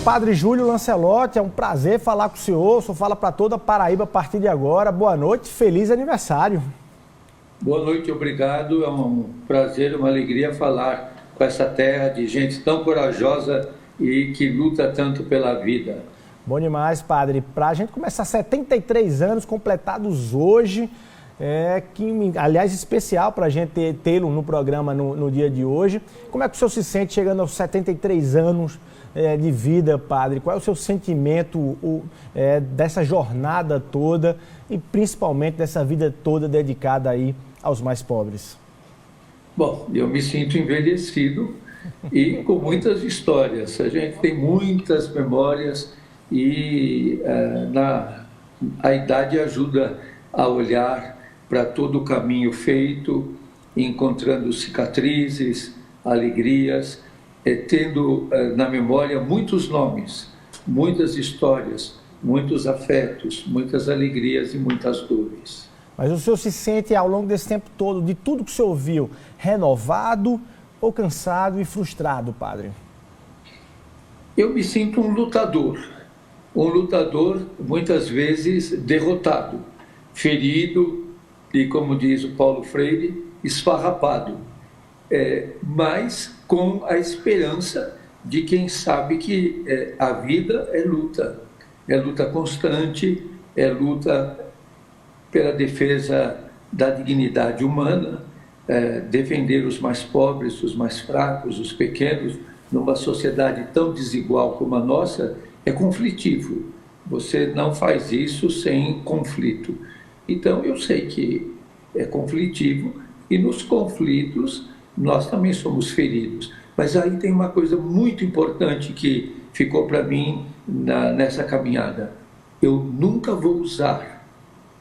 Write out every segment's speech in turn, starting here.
Padre Júlio Lancelotti, é um prazer falar com o senhor. O senhor fala para toda a Paraíba a partir de agora. Boa noite, feliz aniversário. Boa noite, obrigado. É um prazer, uma alegria falar com essa terra de gente tão corajosa e que luta tanto pela vida. Bom demais, padre. Para a gente começar 73 anos completados hoje, aliás, especial para a gente tê-lo no programa no dia de hoje. Como é que o senhor se sente chegando aos 73 anos de vida, padre? Qual é o seu sentimento dessa jornada toda e principalmente dessa vida toda dedicada aí aos mais pobres? Bom, eu me sinto envelhecido e com muitas histórias. A gente tem muitas memórias e a idade ajuda a olhar para todo o caminho feito, encontrando cicatrizes, alegrias, tendo na memória muitos nomes, muitas histórias, muitos afetos, muitas alegrias e muitas dores. Mas o senhor se sente, ao longo desse tempo todo, de tudo que o senhor viu, renovado ou cansado e frustrado, padre? Eu me sinto um lutador muitas vezes derrotado, ferido e, como diz o Paulo Freire, esfarrapado, mas com a esperança de quem sabe que a vida é luta constante, é luta pela defesa da dignidade humana, defender os mais pobres, os mais fracos, os pequenos, numa sociedade tão desigual como a nossa, é conflitivo. Você não faz isso sem conflito. Então, eu sei que é conflitivo e nos conflitos nós também somos feridos. Mas aí tem uma coisa muito importante que ficou para mim nessa caminhada. Eu nunca vou usar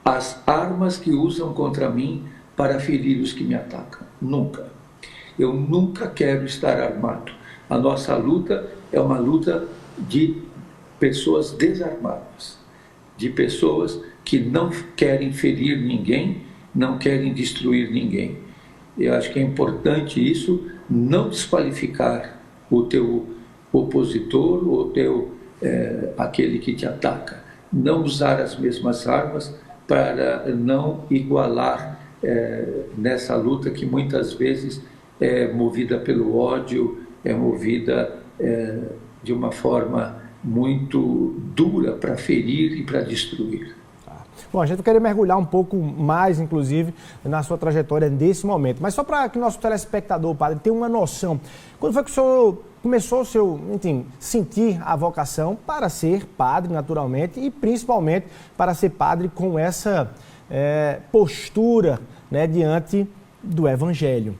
as armas que usam contra mim para ferir os que me atacam. Nunca. Eu nunca quero estar armado. A nossa luta é uma luta de pessoas desarmadas, de pessoas que não querem ferir ninguém, não querem destruir ninguém. Eu acho que é importante isso, não desqualificar o teu opositor, ou aquele que te ataca. Não usar as mesmas armas para não igualar nessa luta que muitas vezes é movida pelo ódio, é movida de uma forma muito dura para ferir e para destruir. Bom, a gente vai querer mergulhar um pouco mais, inclusive, na sua trajetória nesse momento. Mas só para que o nosso telespectador, padre, tenha uma noção. Quando foi que o senhor começou sentir a vocação para ser padre, naturalmente, e principalmente para ser padre com essa postura, né, diante do Evangelho?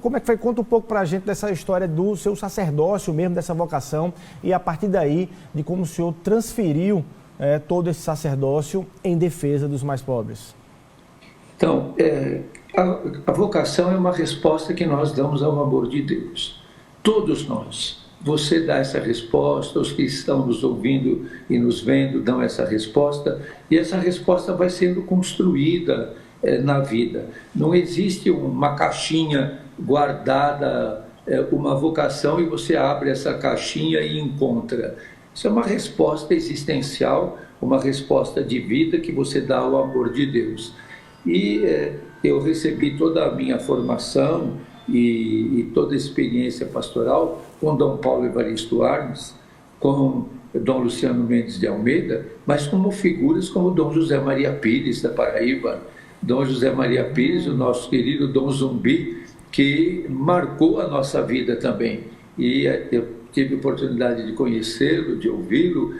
Como é que foi? Conta um pouco para a gente dessa história do seu sacerdócio mesmo, dessa vocação, e a partir daí, de como o senhor transferiu todo esse sacerdócio em defesa dos mais pobres. Então, a vocação é uma resposta que nós damos ao amor de Deus. Todos nós. Você dá essa resposta, os que estão nos ouvindo e nos vendo dão essa resposta, e essa resposta vai sendo construída na vida. Não existe uma caixinha guardada, uma vocação, e você abre essa caixinha e encontra. Isso é uma resposta existencial, uma resposta de vida que você dá ao amor de Deus. E eu recebi toda a minha formação e toda a experiência pastoral com Dom Paulo Evaristo Arnes, com Dom Luciano Mendes de Almeida, mas como figuras como Dom José Maria Pires, da Paraíba, Dom José Maria Pires, o nosso querido Dom Zumbi, que marcou a nossa vida também. E eu tive a oportunidade de conhecê-lo, de ouvi-lo.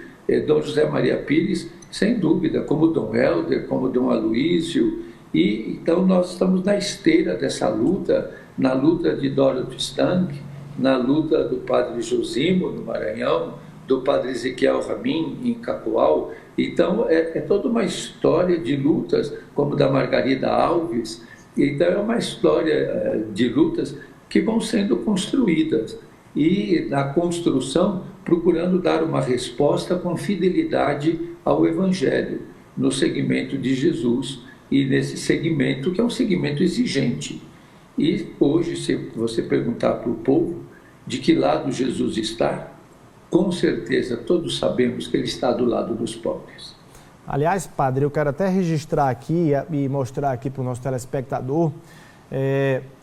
Dom José Maria Pires, sem dúvida, como Dom Helder, como Dom Aloísio. E então nós estamos na esteira dessa luta, na luta de Dorothy Stank, na luta do Padre Josimo, no Maranhão, do Padre Ezequiel Ramin, em Cacoal. Então, é toda uma história de lutas, como da Margarida Alves. Então, é uma história de lutas que vão sendo construídas. E, na construção, procurando dar uma resposta com fidelidade ao Evangelho, no segmento de Jesus, e nesse segmento que é um segmento exigente. E hoje, se você perguntar para o povo de que lado Jesus está, com certeza todos sabemos que Ele está do lado dos pobres. Aliás, padre, eu quero até registrar aqui e mostrar aqui para o nosso telespectador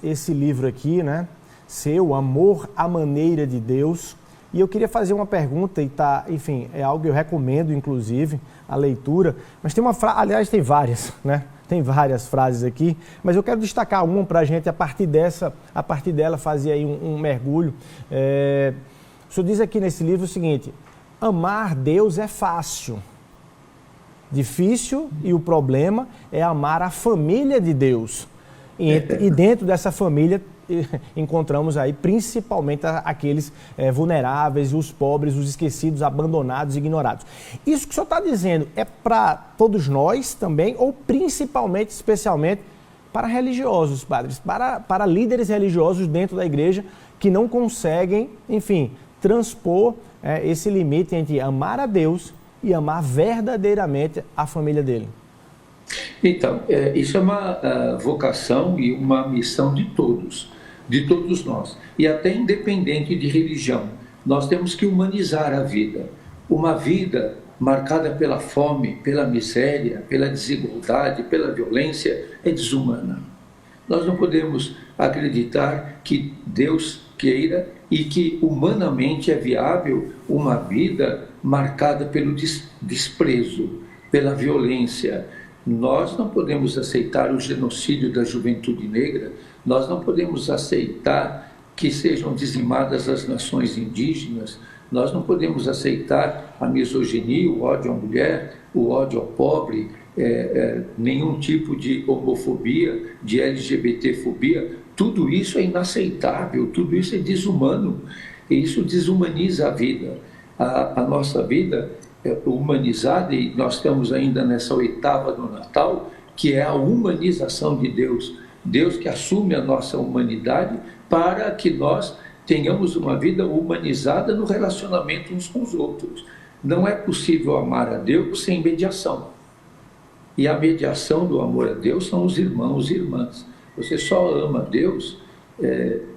esse livro aqui, né? Seu Amor à Maneira de Deus. E eu queria fazer uma pergunta, enfim, é algo que eu recomendo, inclusive, a leitura. Mas tem uma frase, aliás, tem várias, né? Tem várias frases aqui, mas eu quero destacar uma para a gente, a partir dela, fazer aí um mergulho. O senhor diz aqui nesse livro o seguinte: amar Deus é fácil. Difícil, e o problema é amar a família de Deus. E dentro dessa família encontramos aí principalmente aqueles vulneráveis, os pobres, os esquecidos, abandonados, ignorados. Isso que o senhor está dizendo é para todos nós também, ou principalmente, especialmente, para religiosos, padres, para líderes religiosos dentro da igreja que não conseguem, enfim, transpor esse limite entre amar a Deus e amar verdadeiramente a família dele? Então, isso é uma vocação e uma missão de todos nós, e até independente de religião. Nós temos que humanizar a vida. Uma vida marcada pela fome, pela miséria, pela desigualdade, pela violência, é desumana. Nós não podemos acreditar que Deus queira e que humanamente é viável uma vida marcada pelo desprezo, pela violência. Nós não podemos aceitar o genocídio da juventude negra, nós não podemos aceitar que sejam dizimadas as nações indígenas, nós não podemos aceitar a misoginia, o ódio à mulher, o ódio ao pobre, nenhum tipo de homofobia, de LGBTfobia. Tudo isso é inaceitável, tudo isso é desumano, e isso desumaniza a vida. A nossa vida é humanizada, e nós estamos ainda nessa oitava do Natal, que é a humanização de Deus. Deus que assume a nossa humanidade para que nós tenhamos uma vida humanizada no relacionamento uns com os outros. Não é possível amar a Deus sem mediação. E a mediação do amor a Deus são os irmãos e irmãs. Você só ama Deus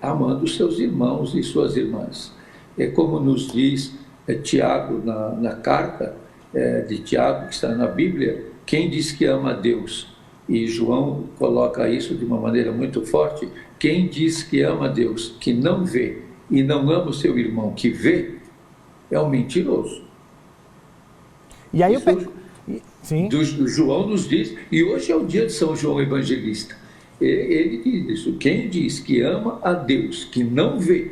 amando os seus irmãos e suas irmãs. É como nos diz Tiago na carta de Tiago, que está na Bíblia: quem diz que ama a Deus? E João coloca isso de uma maneira muito forte: quem diz que ama a Deus, que não vê, e não ama o seu irmão que vê, é um mentiroso. E aí Sim. João nos diz, e hoje é o dia de São João Evangelista. Ele diz isso: quem diz que ama a Deus, que não vê,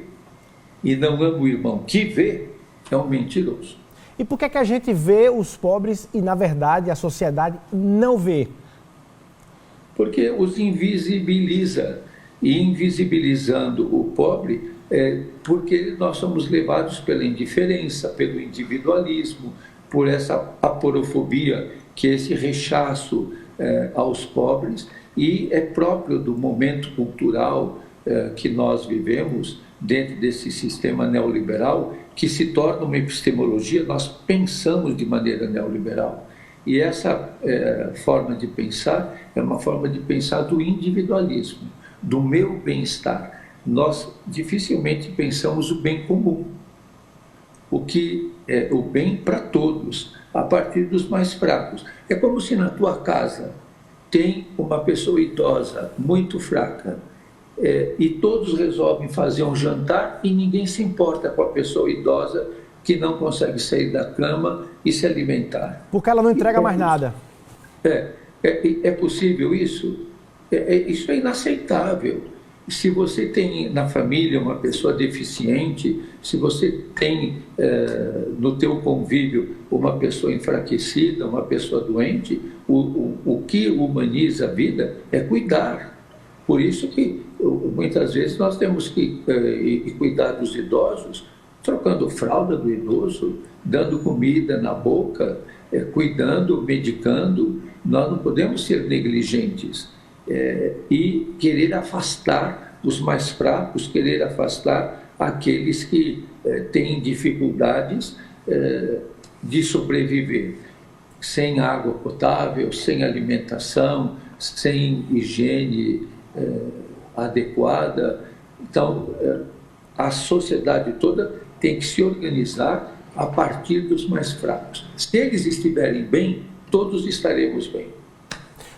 e não ama o irmão que vê, é um mentiroso. E por que a gente vê os pobres e, na verdade, a sociedade não vê? Porque os invisibiliza. E invisibilizando o pobre, porque nós somos levados pela indiferença, pelo individualismo, por essa aporofobia, que é esse rechaço aos pobres, e é próprio do momento cultural que nós vivemos dentro desse sistema neoliberal, que se torna uma epistemologia. Nós pensamos de maneira neoliberal. E essa forma de pensar é uma forma de pensar do individualismo, do meu bem-estar. Nós dificilmente pensamos o bem comum, o que é o bem para todos, a partir dos mais fracos. É como se na tua casa tem uma pessoa idosa muito fraca, e todos resolvem fazer um jantar e ninguém se importa com a pessoa idosa que não consegue sair da cama e se alimentar. Porque ela não entrega mais nada. É possível isso? Isso é inaceitável. Se você tem na família uma pessoa deficiente, se você tem no teu convívio uma pessoa enfraquecida, uma pessoa doente, o que humaniza a vida é cuidar. Por isso que muitas vezes nós temos que cuidar dos idosos, trocando fralda do idoso, dando comida na boca, cuidando, medicando. Nós não podemos ser negligentes e querer afastar os mais fracos, querer afastar aqueles que têm dificuldades de sobreviver, sem água potável, sem alimentação, sem higiene adequada. Então, a sociedade toda tem que se organizar a partir dos mais fracos. Se eles estiverem bem, todos estaremos bem.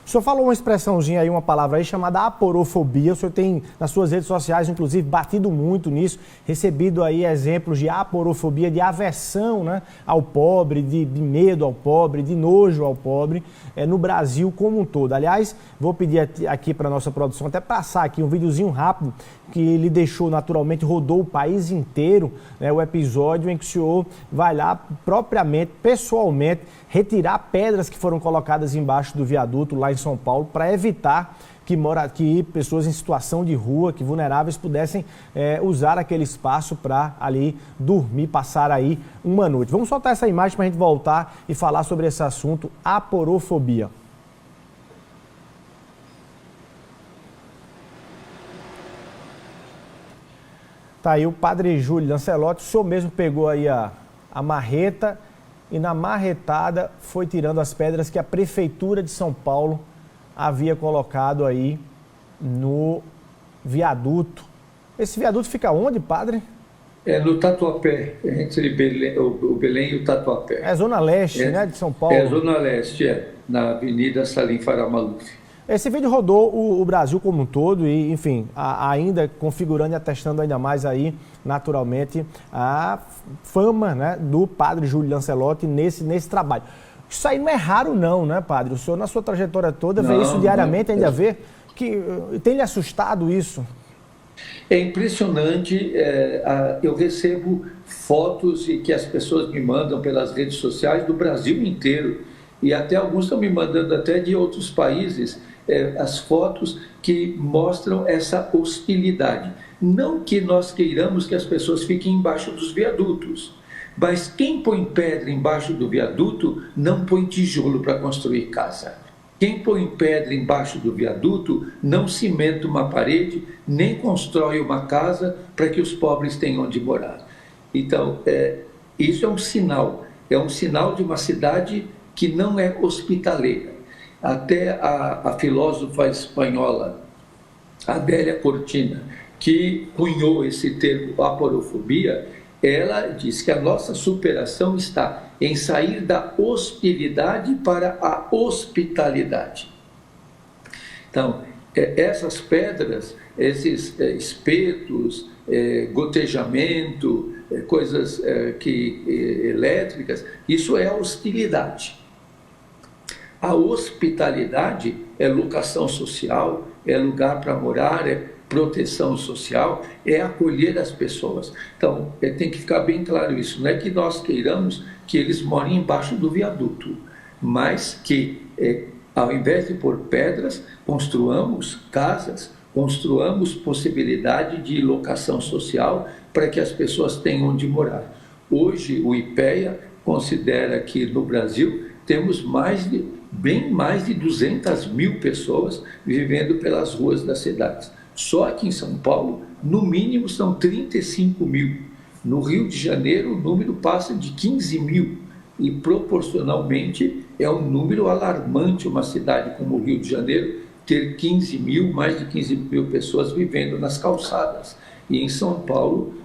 O senhor falou uma expressãozinha aí, uma palavra aí chamada aporofobia. O senhor tem nas suas redes sociais, inclusive, batido muito nisso, recebido aí exemplos de aporofobia, de aversão, né, ao pobre, de medo ao pobre, de nojo ao pobre, no Brasil como um todo. Aliás, vou pedir aqui para a nossa produção até passar aqui um videozinho rápido que ele deixou naturalmente, rodou o país inteiro, né, o episódio em que o senhor vai lá propriamente, pessoalmente, retirar pedras que foram colocadas embaixo do viaduto lá em São Paulo para evitar que pessoas em situação de rua, que vulneráveis, pudessem usar aquele espaço para ali dormir, passar aí uma noite. Vamos soltar essa imagem para a gente voltar e falar sobre esse assunto, aporofobia. Tá aí o padre Júlio Lancelotti, o senhor mesmo pegou aí a marreta e na marretada foi tirando as pedras que a Prefeitura de São Paulo havia colocado aí no viaduto. Esse viaduto fica onde, padre? No Tatuapé, entre o Belém e o Tatuapé. É zona leste, né, de São Paulo? É zona leste, na Avenida Salim Farah Maluf. Esse vídeo rodou o Brasil como um todo e, enfim, ainda configurando e atestando ainda mais aí, naturalmente, a fama, né, do padre Júlio Lancelotti nesse trabalho. Isso aí não é raro não, né, padre? O senhor, na sua trajetória toda, vê isso diariamente, ainda vê? Tem lhe assustado isso? É impressionante, eu recebo fotos que as pessoas me mandam pelas redes sociais do Brasil inteiro, e até alguns estão me mandando até de outros países, as fotos que mostram essa hostilidade. Não que nós queiramos que as pessoas fiquem embaixo dos viadutos, mas quem põe pedra embaixo do viaduto não põe tijolo para construir casa. Quem põe pedra embaixo do viaduto não cimenta uma parede, nem constrói uma casa para que os pobres tenham onde morar. Então, isso é um sinal de uma cidade que não é hospitaleira. Até a filósofa espanhola Adélia Cortina, que cunhou esse termo aporofobia, ela diz que a nossa superação está em sair da hostilidade para a hospitalidade. Então, essas pedras, esses espetos, gotejamento, coisas elétricas, isso é hostilidade. A hospitalidade é locação social, é lugar para morar, é proteção social, é acolher as pessoas. Então, tem que ficar bem claro isso. Não é que nós queiramos que eles morem embaixo do viaduto, mas que, ao invés de pôr pedras, construamos casas, construamos possibilidade de locação social para que as pessoas tenham onde morar. Hoje, o IPEA considera que no Brasil temos bem mais de 200 mil pessoas vivendo pelas ruas das cidades. Só aqui em São Paulo, no mínimo, são 35 mil. No Rio de Janeiro, o número passa de 15 mil. E, proporcionalmente, é um número alarmante uma cidade como o Rio de Janeiro ter mais de 15 mil pessoas vivendo nas calçadas. E em São Paulo,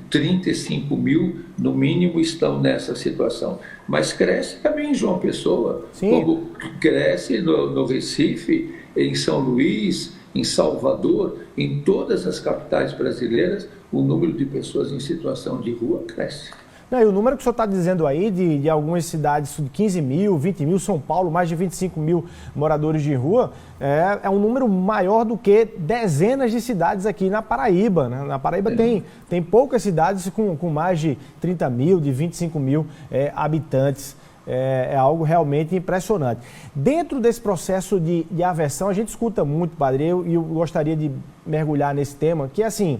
35 mil, no mínimo, estão nessa situação. Mas cresce também em João Pessoa, sim, como cresce no Recife, em São Luís, em Salvador, em todas as capitais brasileiras, o número de pessoas em situação de rua cresce. Não, e o número que o senhor está dizendo aí de algumas cidades de 15 mil, 20 mil, São Paulo, mais de 25 mil moradores de rua, é um número maior do que dezenas de cidades aqui na Paraíba. Né? Na Paraíba tem poucas cidades com mais de 30 mil, de 25 mil habitantes. É algo realmente impressionante. Dentro desse processo de aversão, a gente escuta muito, padre, e eu gostaria de mergulhar nesse tema, que é assim,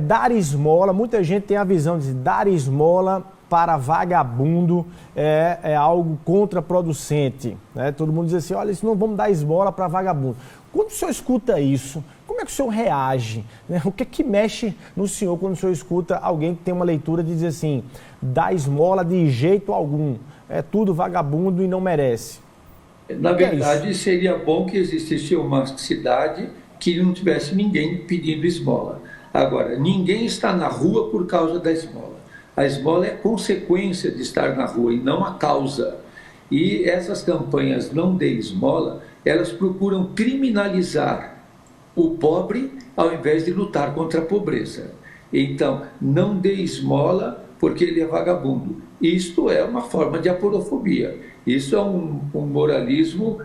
dar esmola, muita gente tem a visão de dar esmola para vagabundo é algo contraproducente. Né? Todo mundo diz assim, olha, isso não vamos dar esmola para vagabundo. Quando o senhor escuta isso, como é que o senhor reage? Né? O que é que mexe no senhor quando o senhor escuta alguém que tem uma leitura de dizer assim, dá esmola de jeito algum, é tudo vagabundo e não merece? Na verdade, seria bom que existisse uma cidade que não tivesse ninguém pedindo esmola. Agora, ninguém está na rua por causa da esmola. A esmola é consequência de estar na rua e não a causa. E essas campanhas não dê esmola, elas procuram criminalizar o pobre ao invés de lutar contra a pobreza. Então, não dê esmola porque ele é vagabundo. Isto é uma forma de aporofobia. Isso é um moralismo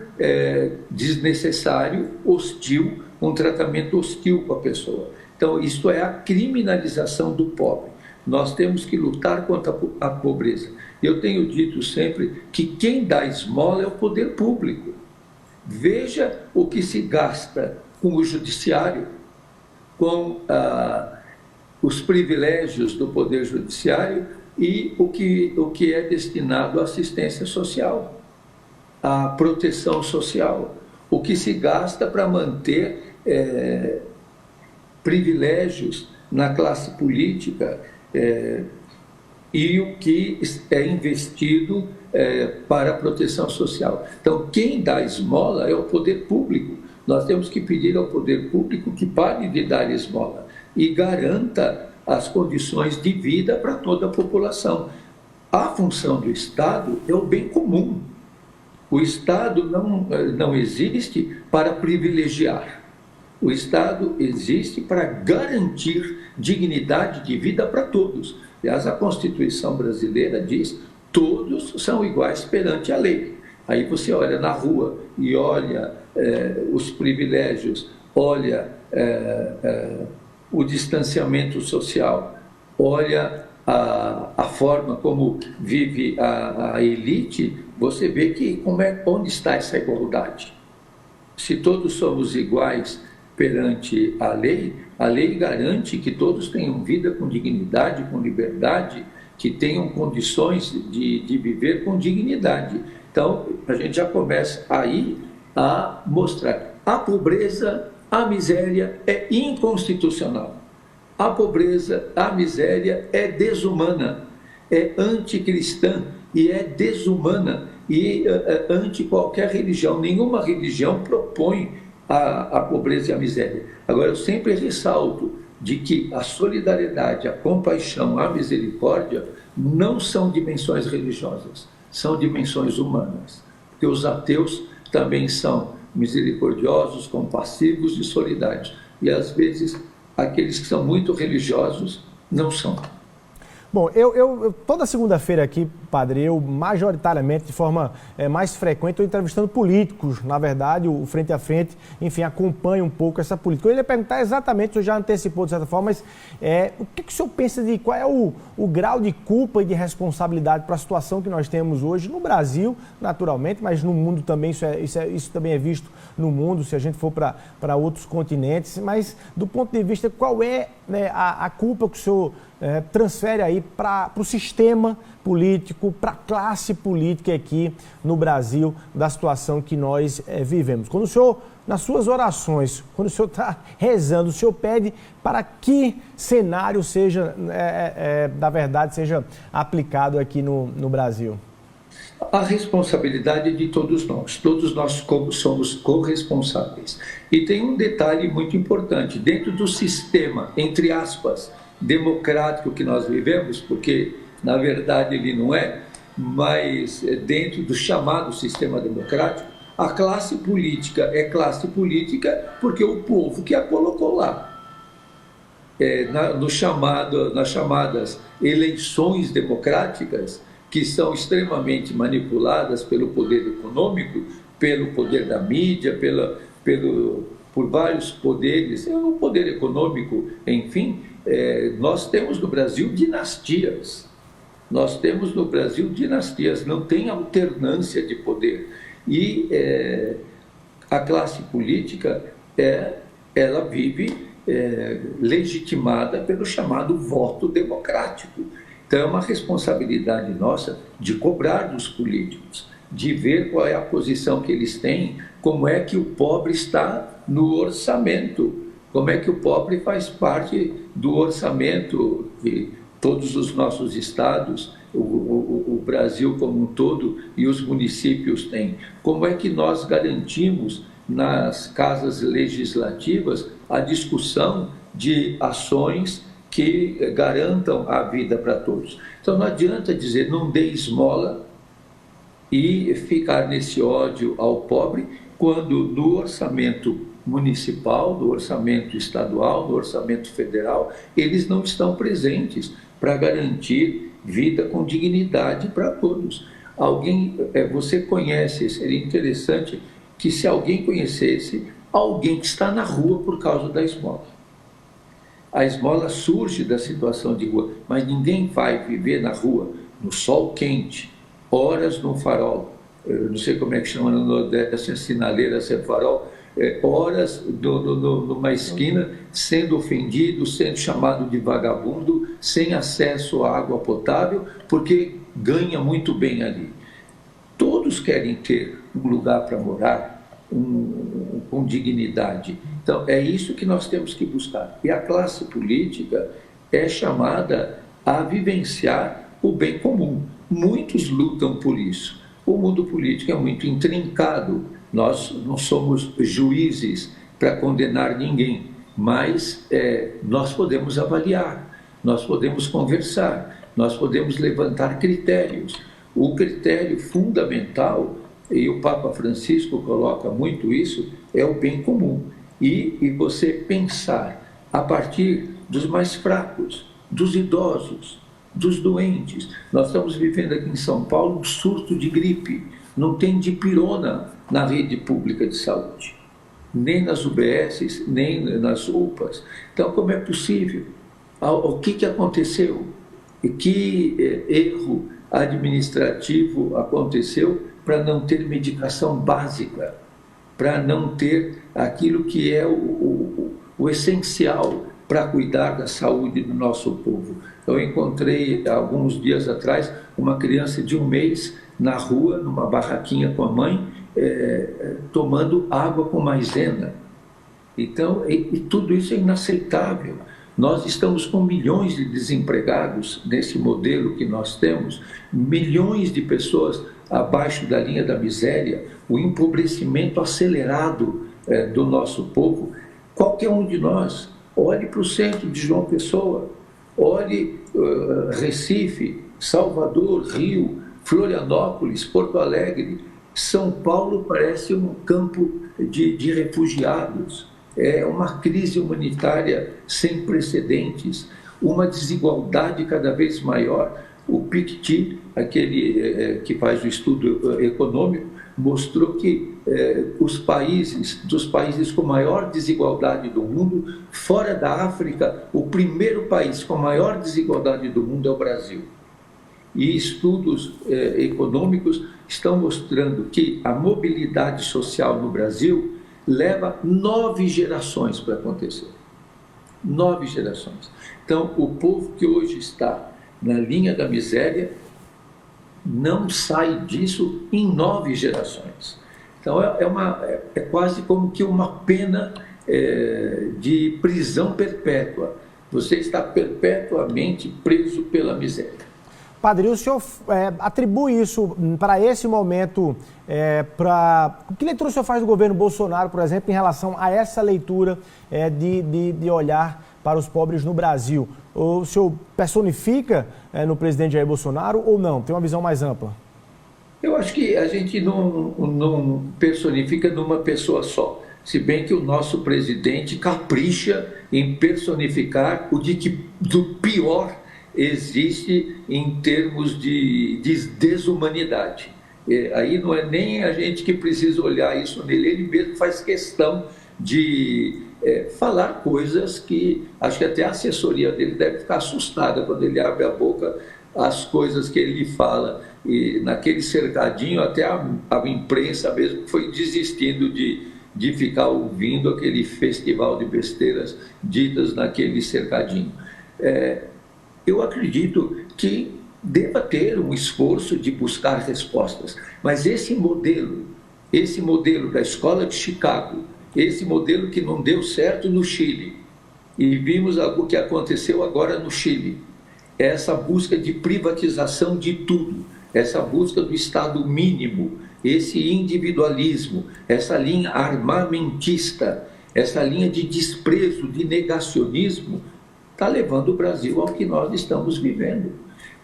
desnecessário, hostil, um tratamento hostil com a pessoa. Então, isto é a criminalização do pobre. Nós temos que lutar contra a pobreza. Eu tenho dito sempre que quem dá esmola é o poder público. Veja o que se gasta com o judiciário, com os privilégios do poder judiciário e o que é destinado à assistência social, à proteção social, o que se gasta para manter privilégios na classe política e o que é investido para a proteção social. Então, quem dá esmola é o poder público. Nós temos que pedir ao poder público que pare de dar esmola e garanta as condições de vida para toda a população. A função do Estado é o bem comum. O Estado não existe para privilegiar. O Estado existe para garantir dignidade de vida para todos. Aliás, a Constituição brasileira diz: todos são iguais perante a lei. Aí você olha na rua e olha os privilégios, olha o distanciamento social, olha a forma como vive a elite, você vê que onde está essa igualdade. Se todos somos iguais perante a lei garante que todos tenham vida com dignidade, com liberdade, que tenham condições de viver com dignidade. Então, a gente já começa aí a mostrar a pobreza, a miséria é inconstitucional. A pobreza, a miséria é desumana, é anticristã e é desumana e anti qualquer religião. Nenhuma religião propõe a pobreza e a miséria. Agora, eu sempre ressalto de que a solidariedade, a compaixão, a misericórdia não são dimensões religiosas, são dimensões humanas. Porque os ateus também são misericordiosos, compassivos e solidários. E, às vezes, aqueles que são muito religiosos não são. Bom, eu toda segunda-feira aqui, padre, eu majoritariamente, de forma mais frequente, estou entrevistando políticos, na verdade, o frente a frente, enfim, acompanho um pouco essa política. Eu ia perguntar exatamente, o senhor já antecipou de certa forma, mas o que o senhor pensa de qual é o grau de culpa e de responsabilidade para a situação que nós temos hoje no Brasil, naturalmente, mas no mundo também, isso também é visto no mundo, se a gente for para outros continentes, mas do ponto de vista, qual é a culpa que o senhor transfere aí para o sistema político, para a classe política aqui no Brasil, da situação que nós vivemos. Quando o senhor, nas suas orações, quando o senhor está rezando, o senhor pede para que cenário seja, da verdade, seja aplicado aqui no Brasil? A responsabilidade é de todos nós somos corresponsáveis. E tem um detalhe muito importante, dentro do sistema, entre aspas, democrático que nós vivemos, porque na verdade ele não é, mas dentro do chamado sistema democrático, a classe política é classe política porque o povo que a colocou lá. Nas chamadas eleições democráticas, que são extremamente manipuladas pelo poder econômico, pelo poder da mídia, por vários poderes, o poder econômico, enfim, nós temos no Brasil dinastias. Não tem alternância de poder. E a classe política, ela vive legitimada pelo chamado voto democrático. Então, é uma responsabilidade nossa de cobrar dos políticos, de ver qual é a posição que eles têm, como é que o pobre está no orçamento, como é que o pobre faz parte do orçamento de todos os nossos estados, o Brasil como um todo e os municípios têm. Como é que nós garantimos nas casas legislativas a discussão de ações que garantam a vida para todos. Então não adianta dizer não dê esmola e ficar nesse ódio ao pobre, quando no orçamento municipal, no orçamento estadual, no orçamento federal, eles não estão presentes para garantir vida com dignidade para todos. Você conhece, seria interessante que se alguém conhecesse alguém que está na rua por causa da esmola. A esmola surge da situação de rua, mas ninguém vai viver na rua, no sol quente, horas no farol, eu não sei como é que chama no Nordeste, sinaleira sem farol, horas numa esquina, sendo ofendido, sendo chamado de vagabundo, sem acesso à água potável, porque ganha muito bem ali. Todos querem ter um lugar para morar, com dignidade. Então, é isso que nós temos que buscar. E a classe política é chamada a vivenciar o bem comum. Muitos lutam por isso. O mundo político é muito intrincado. Nós não somos juízes para condenar ninguém, mas nós podemos avaliar, nós podemos conversar, nós podemos levantar critérios. O critério fundamental, e o Papa Francisco coloca muito isso, é o bem comum. E você pensar a partir dos mais fracos, dos idosos, dos doentes. Nós estamos vivendo aqui em São Paulo um surto de gripe. Não tem dipirona na rede pública de saúde, nem nas UBSs, nem nas UPAs. Então, como é possível? O que aconteceu? E que erro administrativo aconteceu para não ter medicação básica, para não ter aquilo que é o essencial para cuidar da saúde do nosso povo. Eu encontrei, alguns dias atrás, uma criança de 1 mês na rua, numa barraquinha com a mãe, tomando água com maisena. Então, e tudo isso é inaceitável. Nós estamos com milhões de desempregados nesse modelo que nós temos, milhões de pessoas abaixo da linha da miséria, o empobrecimento acelerado do nosso povo. Qualquer um de nós, olhe para o centro de João Pessoa, olhe Recife, Salvador, Rio, Florianópolis, Porto Alegre. São Paulo parece um campo de refugiados. É uma crise humanitária sem precedentes, uma desigualdade cada vez maior. O Piketty, aquele que faz o estudo econômico, mostrou que dos países com maior desigualdade do mundo, fora da África, o primeiro país com maior desigualdade do mundo é o Brasil. E estudos econômicos estão mostrando que a mobilidade social no Brasil leva 9 gerações para acontecer. 9 gerações. Então, o povo que hoje está na linha da miséria não sai disso em 9 gerações. Então, é quase como que uma pena de prisão perpétua. Você está perpetuamente preso pela miséria. Padre, o senhor atribui isso para esse momento, que leitura o senhor faz do governo Bolsonaro, por exemplo, em relação a essa leitura de olhar para os pobres no Brasil? O senhor personifica no presidente Jair Bolsonaro ou não? Tem uma visão mais ampla? Eu acho que a gente não personifica numa pessoa só, se bem que o nosso presidente capricha em personificar o do pior existe em termos de desumanidade. Aí não é nem a gente que precisa olhar isso nele, ele mesmo faz questão de falar coisas que acho que até a assessoria dele deve ficar assustada quando ele abre a boca, as coisas que ele fala. E naquele cercadinho até a imprensa mesmo foi desistindo de ficar ouvindo aquele festival de besteiras ditas naquele cercadinho. Eu acredito que deva ter um esforço de buscar respostas, mas esse modelo da escola de Chicago, esse modelo que não deu certo no Chile, e vimos o que aconteceu agora no Chile, essa busca de privatização de tudo, essa busca do Estado mínimo, esse individualismo, essa linha armamentista, essa linha de desprezo, de negacionismo, está levando o Brasil ao que nós estamos vivendo.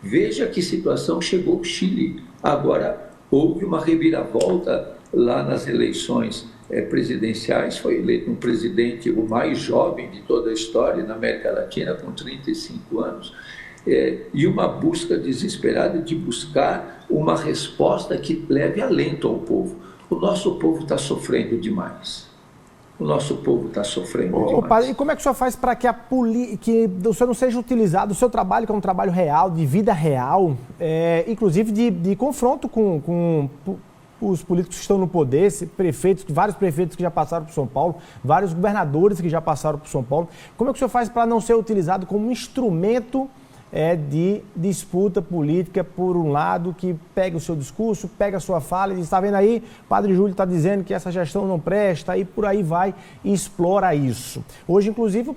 Veja que situação chegou o Chile. Agora, houve uma reviravolta lá nas eleições presidenciais, foi eleito um presidente o mais jovem de toda a história na América Latina, com 35 anos, e uma busca desesperada de buscar uma resposta que leve alento ao povo. O nosso povo está sofrendo demais. O nosso povo está sofrendo demais. Padre, e como é que o senhor faz para que que o senhor não seja utilizado, o seu trabalho que é um trabalho real, de vida real, inclusive de confronto com os políticos que estão no poder, prefeitos, vários prefeitos que já passaram por São Paulo, vários governadores que já passaram por São Paulo. Como é que o senhor faz para não ser utilizado como um instrumento de disputa política, por um lado, que pega o seu discurso, pega a sua fala e diz, está vendo aí, o Padre Júlio está dizendo que essa gestão não presta, e por aí vai e explora isso. Hoje, inclusive,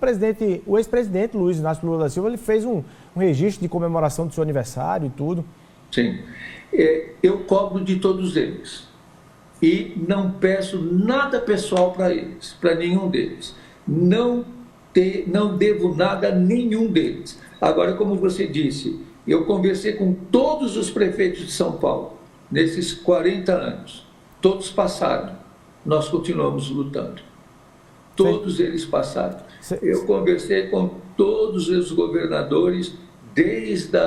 o ex-presidente Luiz Inácio Lula da Silva, ele fez um registro de comemoração do seu aniversário e tudo. Sim. Eu cobro de todos eles e não peço nada pessoal para eles, para nenhum deles. Não devo nada a nenhum deles. Agora, como você disse, eu conversei com todos os prefeitos de São Paulo nesses 40 anos. Todos passaram. Nós continuamos lutando. Todos eles passaram. Eu conversei com todos os governadores, desde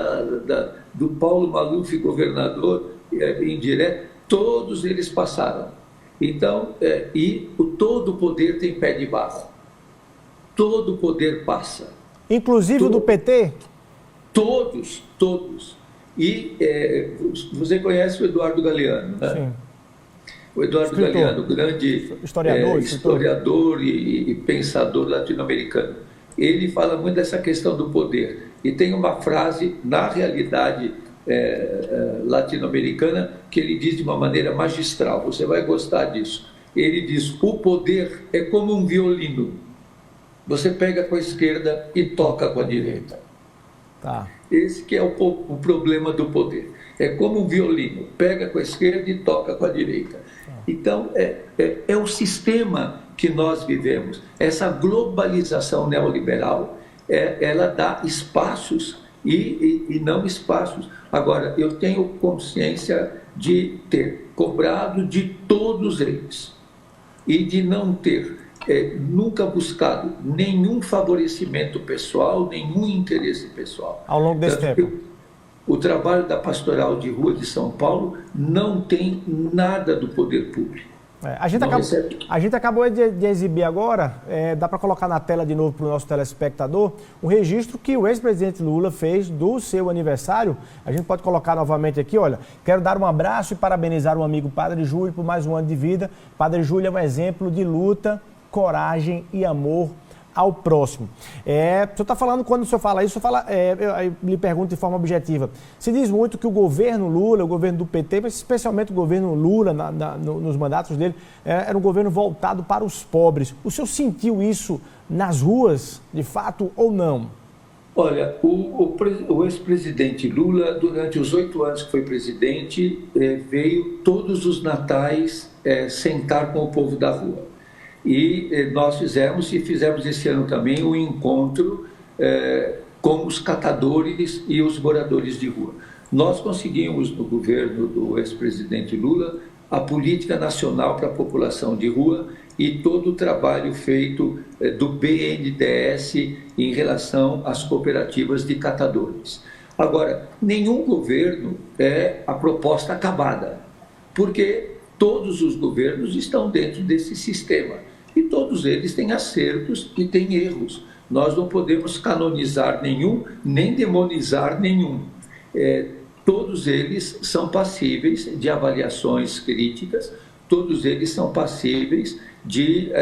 do Paulo Maluf, governador, indireto, todos eles passaram. Então, todo o poder tem pé de barro. Todo o poder passa. Inclusive o do PT? Todos. E você conhece o Eduardo Galeano, né? Sim. O Eduardo Galeano, grande historiador e pensador latino-americano. Ele fala muito dessa questão do poder. E tem uma frase, na realidade latino-americana, que ele diz de uma maneira magistral. Você vai gostar disso. Ele diz, o poder é como um violino. Você pega com a esquerda e toca com a direita. Tá. Esse que é o problema do poder. É como um violino, pega com a esquerda e toca com a direita. Então, é o sistema que nós vivemos. Essa globalização neoliberal, ela dá espaços e não espaços. Agora, eu tenho consciência de ter cobrado de todos eles e de não ter nunca buscado nenhum favorecimento pessoal, nenhum interesse pessoal. Ao longo desse tempo. O trabalho da Pastoral de Rua de São Paulo não tem nada do poder público. A gente acabou de exibir agora, dá para colocar na tela de novo para o nosso telespectador, o registro que o ex-presidente Lula fez do seu aniversário. A gente pode colocar novamente aqui, olha, quero dar um abraço e parabenizar o amigo Padre Júlio por mais um ano de vida. Padre Júlio é um exemplo de luta, coragem e amor ao próximo. O senhor está falando, quando o senhor fala isso, eu lhe pergunto de forma objetiva. Se diz muito que o governo Lula, o governo do PT, mas especialmente o governo Lula, nos mandatos dele, era um governo voltado para os pobres. O senhor sentiu isso nas ruas, de fato, ou não? Olha, o ex-presidente Lula, durante os 8 anos que foi presidente, veio todos os natais sentar com o povo da rua. E nós fizemos esse ano também um encontro com os catadores e os moradores de rua. Nós conseguimos, no governo do ex-presidente Lula, a política nacional para a população de rua e todo o trabalho feito do BNDES em relação às cooperativas de catadores. Agora, nenhum governo é a proposta acabada, porque todos os governos estão dentro desse sistema. E todos eles têm acertos e têm erros. Nós não podemos canonizar nenhum, nem demonizar nenhum. Todos eles são passíveis de avaliações críticas, todos eles são passíveis de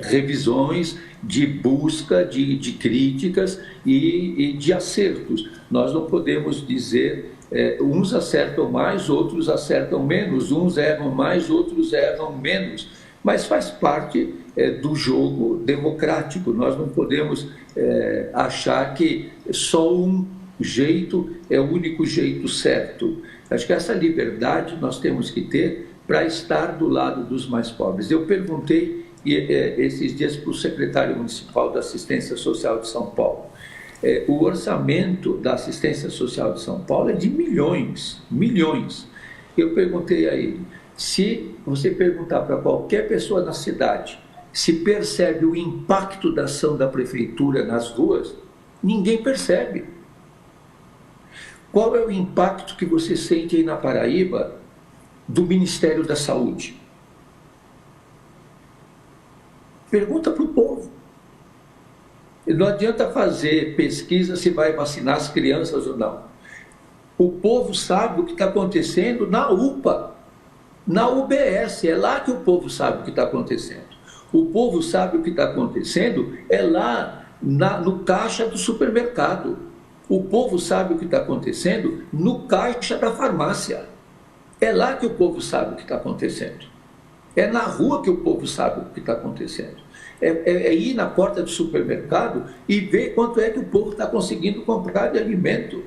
revisões, de busca, de críticas e de acertos. Nós não podemos dizer uns acertam mais, outros acertam menos, uns erram mais, outros erram menos. Mas faz parte do jogo democrático. Nós não podemos achar que só um jeito é o único jeito certo. Acho que essa liberdade nós temos que ter para estar do lado dos mais pobres. Eu perguntei esses dias para o secretário municipal da Assistência Social de São Paulo. O orçamento da Assistência Social de São Paulo é de milhões. Eu perguntei a ele, se você perguntar para qualquer pessoa na cidade se percebe o impacto da ação da prefeitura nas ruas, ninguém percebe. Qual é o impacto que você sente aí na Paraíba do Ministério da Saúde? Pergunta para o povo. Não adianta fazer pesquisa se vai vacinar as crianças ou não. O povo sabe o que está acontecendo na UPA, na UBS, é lá que o povo sabe o que está acontecendo. O povo sabe o que está acontecendo lá no caixa do supermercado. O povo sabe o que está acontecendo no caixa da farmácia. É lá que o povo sabe o que está acontecendo. É na rua que o povo sabe o que está acontecendo. É ir na porta do supermercado e ver quanto é que o povo está conseguindo comprar de alimento.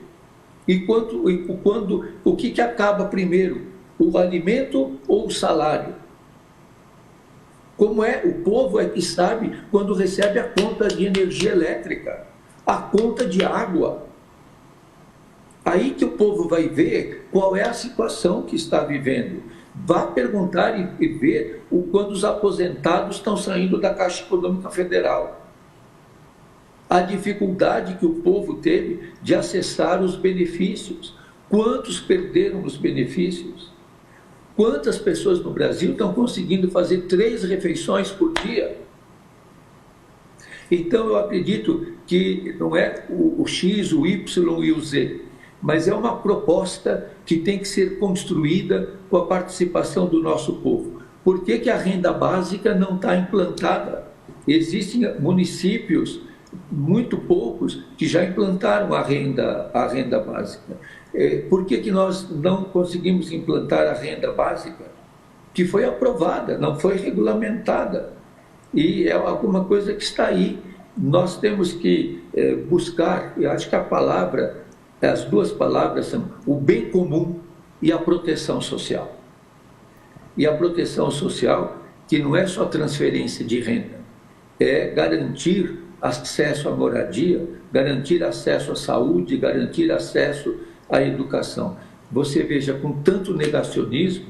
O que acaba primeiro, o alimento ou o salário? Como o povo é que sabe quando recebe a conta de energia elétrica, a conta de água. Aí que o povo vai ver qual é a situação que está vivendo. Vá perguntar e ver quando os aposentados estão saindo da Caixa Econômica Federal. A dificuldade que o povo teve de acessar os benefícios. Quantos perderam os benefícios? Quantas pessoas no Brasil estão conseguindo fazer 3 refeições por dia? Então, eu acredito que não é o X, o Y e o Z, mas é uma proposta que tem que ser construída com a participação do nosso povo. Por que a renda básica não está implantada? Existem municípios, muito poucos, que já implantaram a renda básica. Por que nós não conseguimos implantar a renda básica? Que foi aprovada, não foi regulamentada. E é alguma coisa que está aí. Nós temos que buscar, eu acho que as 2 palavras são o bem comum e a proteção social. E a proteção social, que não é só transferência de renda, é garantir acesso à moradia, garantir acesso à saúde, garantir acesso à educação. Você veja, com tanto negacionismo,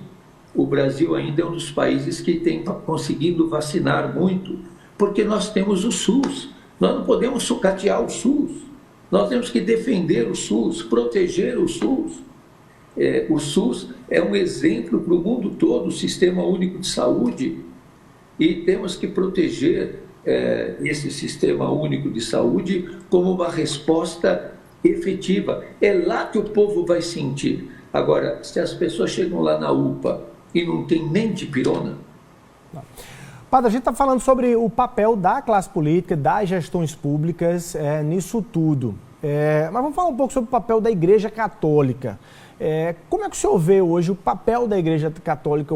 o Brasil ainda é um dos países que tem conseguido vacinar muito, porque nós temos o SUS. Nós não podemos sucatear o SUS. Nós temos que defender o SUS, proteger o SUS. O SUS é um exemplo para o mundo todo, o Sistema Único de Saúde, e temos que proteger esse Sistema Único de Saúde como uma resposta efetiva. É lá que o povo vai sentir. Agora, se as pessoas chegam lá na UPA e não tem nem dipirona... Padre, a gente está falando sobre o papel da classe política, das gestões públicas nisso tudo. Mas vamos falar um pouco sobre o papel da Igreja Católica. Como é que o senhor vê hoje o papel da Igreja Católica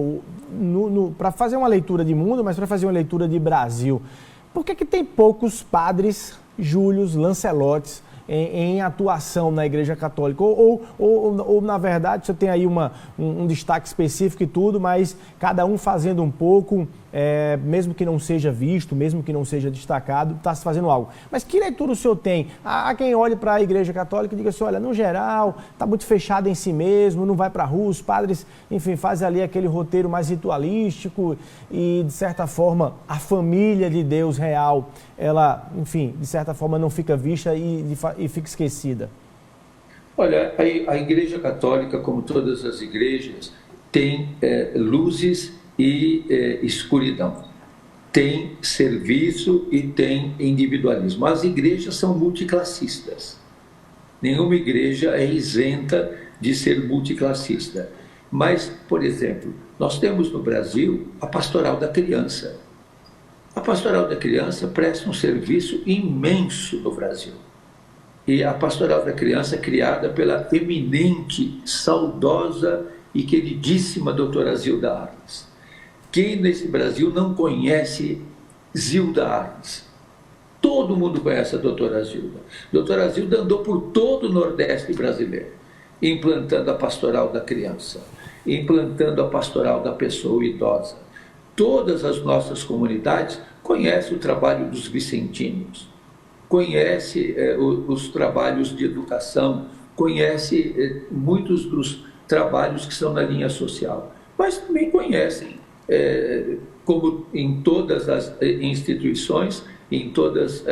para fazer uma leitura de mundo, mas para fazer uma leitura de Brasil? Por que tem poucos padres Júlios, Lancelotes em atuação na Igreja Católica? Ou na verdade, você tem aí um destaque específico e tudo, mas cada um fazendo um pouco, mesmo que não seja visto, mesmo que não seja destacado, está se fazendo algo. Mas que leitura o senhor tem? Há quem olhe para a Igreja Católica e diga assim, olha, no geral, está muito fechado em si mesmo, não vai para a rua, os padres, enfim, fazem ali aquele roteiro mais ritualístico e, de certa forma, a família de Deus real, ela, enfim, de certa forma não fica vista e fica esquecida. Olha, a Igreja Católica, como todas as igrejas, tem luzes e escuridão. Tem serviço e tem individualismo. As igrejas são multiclassistas. Nenhuma igreja é isenta de ser multiclassista. Mas, por exemplo, nós temos no Brasil a Pastoral da Criança. A Pastoral da Criança presta um serviço imenso no Brasil. E a Pastoral da Criança é criada pela eminente, saudosa e queridíssima doutora Zilda Arnes. Quem nesse Brasil não conhece Zilda Arnes? Todo mundo conhece a doutora Zilda. A doutora Zilda andou por todo o Nordeste brasileiro, implantando a Pastoral da Criança, implantando a Pastoral da Pessoa Idosa, todas as nossas comunidades conhecem o trabalho dos vicentinos, conhece os trabalhos de educação, conhece muitos dos trabalhos que são na linha social, mas também conhecem, como em todas as instituições, em todas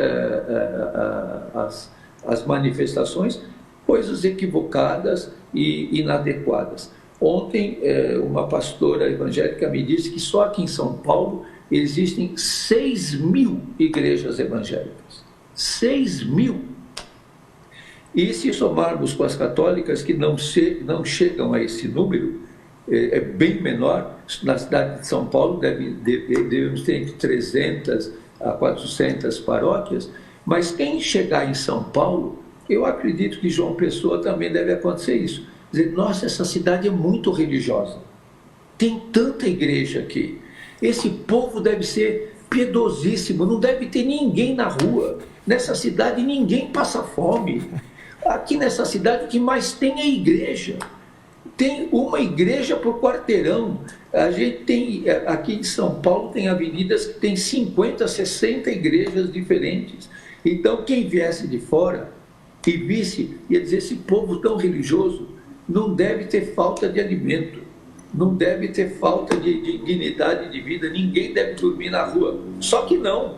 as manifestações, coisas equivocadas e inadequadas. Ontem, uma pastora evangélica me disse que só aqui em São Paulo existem 6.000 igrejas evangélicas. 6.000! E se somarmos com as católicas, que não chegam a esse número, é bem menor, na cidade de São Paulo devemos ter entre 300 a 400 paróquias, mas quem chegar em São Paulo, eu acredito que João Pessoa também deve acontecer isso. Dizer, nossa, essa cidade é muito religiosa, tem tanta igreja aqui, esse povo deve ser piedosíssimo, não deve ter ninguém na rua, nessa cidade ninguém passa fome, aqui nessa cidade o que mais tem é igreja, tem uma igreja por quarteirão. A gente tem, aqui em São Paulo, tem avenidas que tem 50, 60 igrejas diferentes. Então, quem viesse de fora e visse, ia dizer, esse povo tão religioso não deve ter falta de alimento, não deve ter falta de dignidade de vida, ninguém deve dormir na rua. Só que não.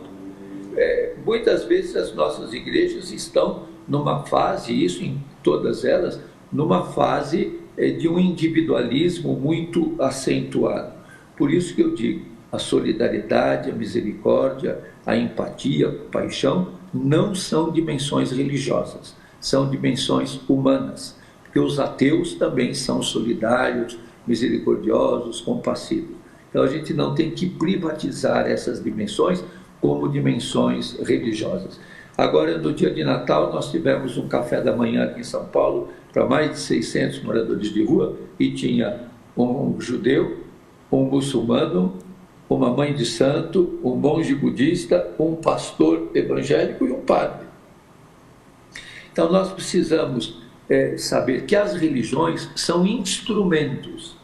Muitas vezes as nossas igrejas estão numa fase, isso em todas elas, numa fase de um individualismo muito acentuado. Por isso que eu digo, a solidariedade, a misericórdia, a empatia, a paixão, não são dimensões religiosas, são dimensões humanas, porque os ateus também são solidários, misericordiosos, compassivos. Então a gente não tem que privatizar essas dimensões como dimensões religiosas. Agora, no dia de Natal, nós tivemos um café da manhã aqui em São Paulo para mais de 600 moradores de rua, e tinha um judeu, um muçulmano, uma mãe de santo, um monge budista, um pastor evangélico e um padre. Então nós precisamos saber que as religiões são instrumentos,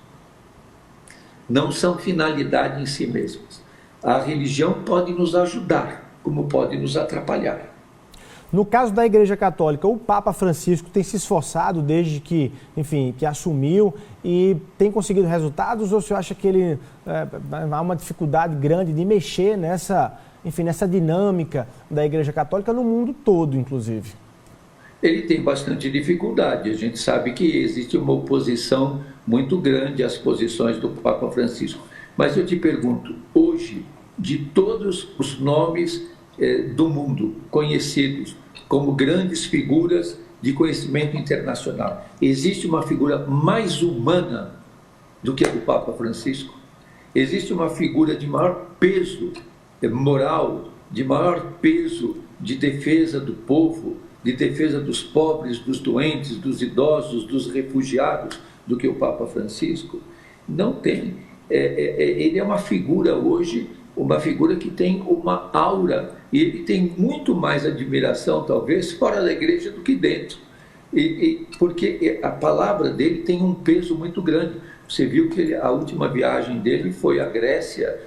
não são finalidade em si mesmas. A religião pode nos ajudar, como pode nos atrapalhar. No caso da Igreja Católica, o Papa Francisco tem se esforçado desde que, enfim, que assumiu, e tem conseguido resultados, ou o senhor acha que ele há uma dificuldade grande de mexer nessa dinâmica da Igreja Católica no mundo todo, inclusive? Ele tem bastante dificuldade. A gente sabe que existe uma oposição muito grande às posições do Papa Francisco. Mas eu te pergunto, hoje, de todos os nomes do mundo conhecidos como grandes figuras de conhecimento internacional, existe uma figura mais humana do que a do Papa Francisco? Existe uma figura de maior peso moral, de maior peso de defesa do povo, de defesa dos pobres, dos doentes, dos idosos, dos refugiados, do que o Papa Francisco? Não tem. Ele é uma figura hoje, uma figura que tem uma aura, e ele tem muito mais admiração, talvez, fora da igreja do que dentro. Porque a palavra dele tem um peso muito grande. Você viu que a última viagem dele foi à Grécia,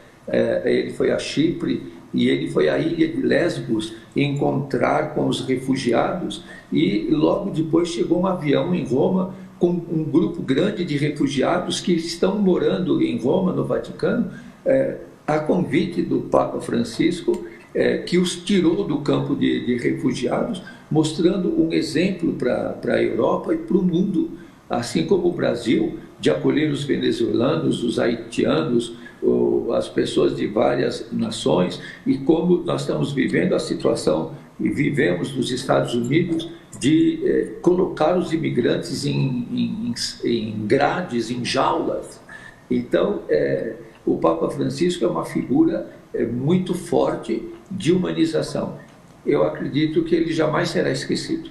ele foi a Chipre, e ele foi à ilha de Lesbos encontrar com os refugiados, e logo depois chegou um avião em Roma com um grupo grande de refugiados que estão morando em Roma, no Vaticano, a convite do Papa Francisco, que os tirou do campo de refugiados, mostrando um exemplo para a Europa e para o mundo, assim como o Brasil, de acolher os venezuelanos, os haitianos, as pessoas de várias nações, e como nós estamos vivendo a situação, e vivemos nos Estados Unidos, de colocar os imigrantes em grades, em jaulas. Então, o Papa Francisco é uma figura muito forte de humanização. Eu acredito que ele jamais será esquecido.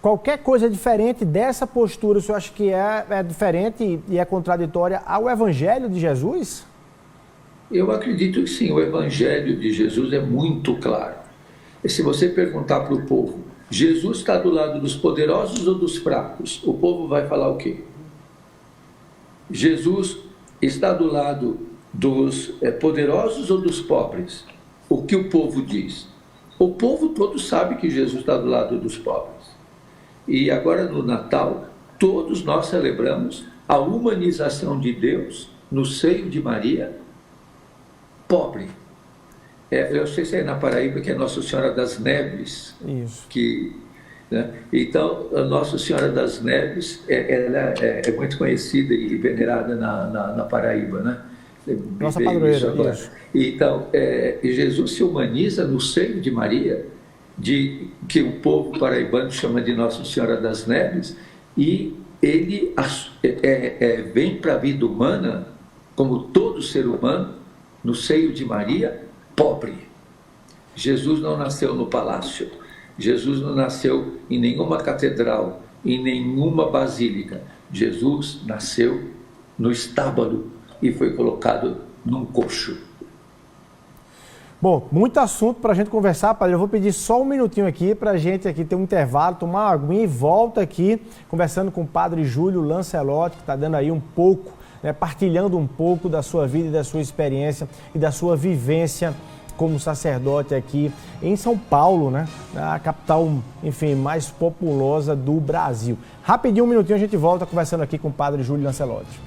Qualquer coisa diferente dessa postura, o senhor acha que é diferente e é contraditória ao Evangelho de Jesus? Eu acredito que sim, o Evangelho de Jesus é muito claro. E se você perguntar para o povo, Jesus está do lado dos poderosos ou dos fracos? O povo vai falar o quê? Jesus está do lado dos poderosos ou dos pobres? O que o povo diz? O povo todo sabe que Jesus está do lado dos pobres. E agora no Natal, todos nós celebramos a humanização de Deus no seio de Maria, pobre. Eu sei se é na Paraíba que é Nossa Senhora das Neves. Isso. Né? Então, a Nossa Senhora das Neves, ela é muito conhecida e venerada na Paraíba, né? Nossa padroeira, isso. Então, Jesus se humaniza no seio de Maria, que o povo paraibano chama de Nossa Senhora das Neves, e ele vem para a vida humana, como todo ser humano, no seio de Maria, pobre. Jesus não nasceu no palácio, Jesus não nasceu em nenhuma catedral, em nenhuma basílica. Jesus nasceu no estábulo e foi colocado num coxo. Bom, muito assunto para a gente conversar, padre. Eu vou pedir só um minutinho aqui para a gente aqui ter um intervalo, tomar uma aguinha e volta aqui conversando com o padre Júlio Lancelotti, que está dando aí um pouco, né, partilhando um pouco da sua vida e da sua experiência e da sua vivência como sacerdote aqui em São Paulo, né, a capital, enfim, mais populosa do Brasil. Rapidinho, um minutinho, a gente volta conversando aqui com o padre Júlio Lancelotti.